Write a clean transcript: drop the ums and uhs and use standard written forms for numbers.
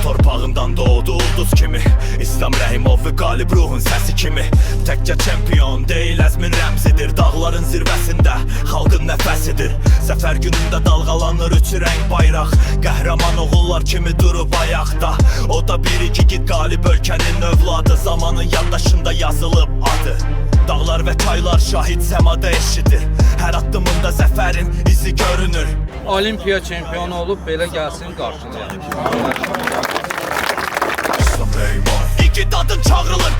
torpağından doğdu ulduz kimi. İslam Rəhimov ve qalib ruhun səsi kimi. Təkcə çempion deyil, əzmin rəmzidir. Dağların zirvəsində xalqın nəfəsidir. Zəfər günündə dalğalanır üç rəng bayraq. Qəhrəman oğullar kimi durub ayaqda. O da bir igid qalib ölkənin övladı. Zamanın yandaşında yazılıb adı. Dağlar ve çaylar şahit semada eşidir. Her addımında zəfərin izi görünür. Olimpiya çempionu olub belə gəlsin qarşıya. İslam Rəhimov İgid adın çağrılır.